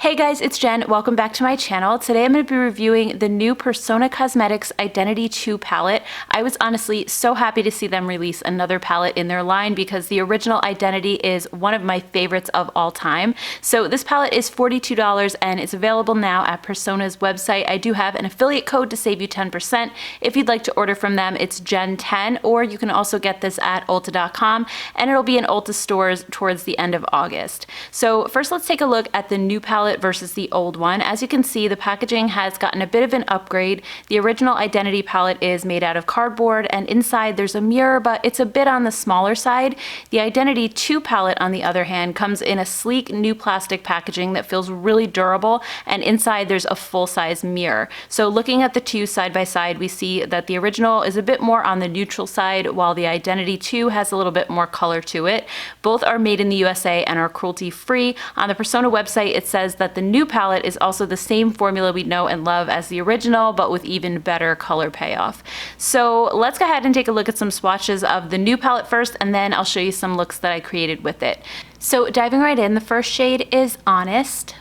Hey guys, it's Jen. Welcome back to my channel. Today I'm going to be reviewing the new Persona Cosmetics Identity 2 palette. I was honestly so happy to see them release another palette in their line because the original Identity is one of my favorites of all time. So this palette is $42 and it's available now at Persona's website. I do have an affiliate code to save you 10%. If you'd like to order from them, it's Jen10, or you can also get this at Ulta.com, and it'll be in Ulta stores towards the end of August. So first let's take a look at the new palette versus the old one. As you can see, the packaging has gotten a bit of an upgrade. The original Identity palette is made out of cardboard, and inside there's a mirror, but it's a bit on the smaller side. The Identity 2 palette, on the other hand, comes in a sleek new plastic packaging that feels really durable, and inside there's a full-size mirror. So looking at the two side by side, we see that the original is a bit more on the neutral side, while the Identity 2 has a little bit more color to it. Both are made in the USA and are cruelty-free. On the Persona website, it says that the new palette is also the same formula we know and love as the original, but with even better color payoff. So let's go ahead and take a look at some swatches of the new palette first, and then I'll show you some looks that I created with it. So diving right in, the first shade is Honest,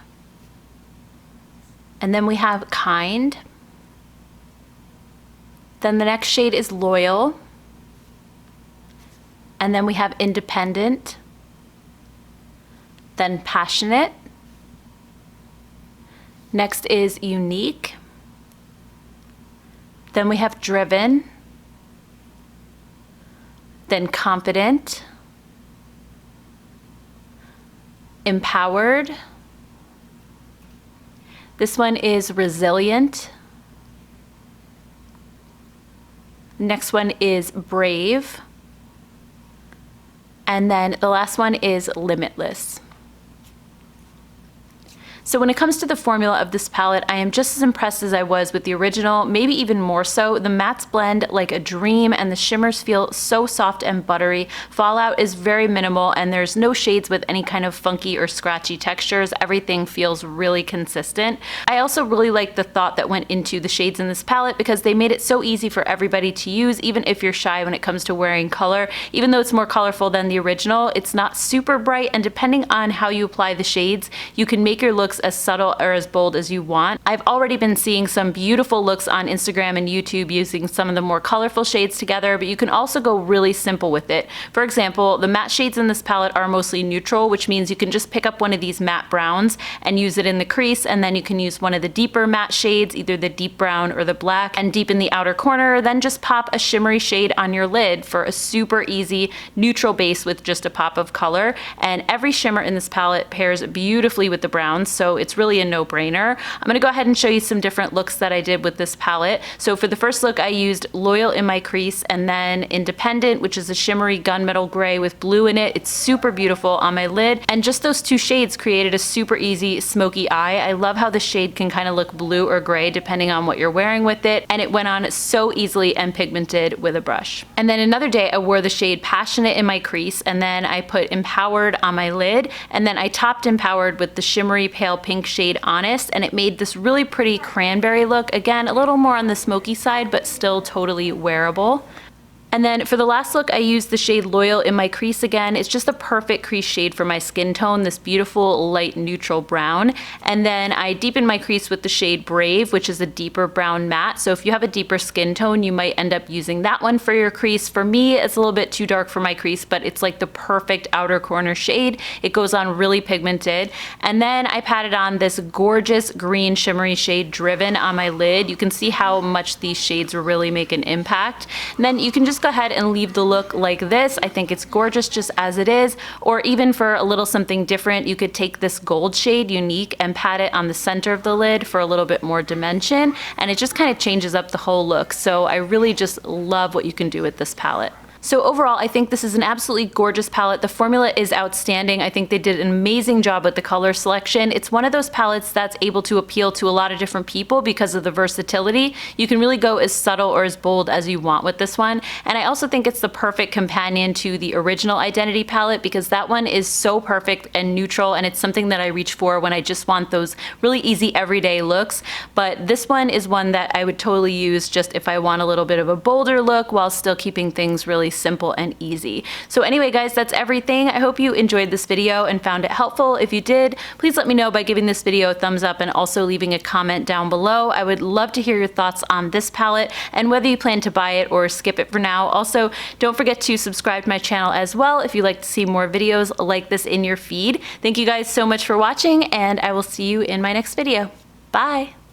and then we have Kind. Then the next shade is Loyal, and then we have Independent, then Passionate. Next is Unique. Then we have Driven. Then Confident. Empowered. This one is Resilient. Next one is Brave. And then the last one is Limitless. So when it comes to the formula of this palette, I am just as impressed as I was with the original, maybe even more so. The mattes blend like a dream, and the shimmers feel so soft and buttery. Fallout is very minimal, and there's no shades with any kind of funky or scratchy textures. Everything feels really consistent. I also really like the thought that went into the shades in this palette because they made it so easy for everybody to use, even if you're shy when it comes to wearing color. Even though it's more colorful than the original, it's not super bright, and depending on how you apply the shades, you can make your looks as subtle or as bold as you want. I've already been seeing some beautiful looks on Instagram and YouTube using some of the more colorful shades together, but you can also go really simple with it. For example, the matte shades in this palette are mostly neutral, which means you can just pick up one of these matte browns and use it in the crease, and then you can use one of the deeper matte shades, either the deep brown or the black, and deepen the outer corner, then just pop a shimmery shade on your lid for a super easy neutral base with just a pop of color. And every shimmer in this palette pairs beautifully with the browns, so it's really a no-brainer. I'm gonna go ahead and show you some different looks that I did with this palette. So for the first look, I used Loyal in my crease, and then Independent, which is a shimmery gunmetal gray with blue in it. It's super beautiful on my lid, and just those two shades created a super easy smoky eye. I love how the shade can kind of look blue or gray depending on what you're wearing with it, and it went on so easily and pigmented with a brush. And then another day I wore the shade Passionate in my crease, and then I put Empowered on my lid, and then I topped Empowered with the shimmery pale pink shade Honest, and it made this really pretty cranberry look. Again, a little more on the smoky side, but still totally wearable. And then for the last look, I used the shade Loyal in my crease again. It's just a perfect crease shade for my skin tone, this beautiful light neutral brown. And then I deepened my crease with the shade Brave, which is a deeper brown matte. So if you have a deeper skin tone, you might end up using that one for your crease. For me, it's a little bit too dark for my crease, but it's like the perfect outer corner shade. It goes on really pigmented. And then I patted on this gorgeous green shimmery shade Driven on my lid. You can see how much these shades really make an impact. And then you can just go ahead and leave the look like this. I think it's gorgeous just as it is, or even for a little something different, you could take this gold shade Unique and pat it on the center of the lid for a little bit more dimension, and it just kind of changes up the whole look. So I really just love what you can do with this palette. So overall, I think this is an absolutely gorgeous palette. The formula is outstanding. I think they did an amazing job with the color selection. It's one of those palettes that's able to appeal to a lot of different people because of the versatility. You can really go as subtle or as bold as you want with this one. And I also think it's the perfect companion to the original Identity palette because that one is so perfect and neutral, and it's something that I reach for when I just want those really easy everyday looks. But this one is one that I would totally use just if I want a little bit of a bolder look while still keeping things really simple and easy. So anyway, guys, that's everything. I hope you enjoyed this video and found it helpful. If you did, please let me know by giving this video a thumbs up and also leaving a comment down below. I would love to hear your thoughts on this palette and whether you plan to buy it or skip it for now. Also, don't forget to subscribe to my channel as well if you'd like to see more videos like this in your feed. Thank you guys so much for watching, and I will see you in my next video. Bye!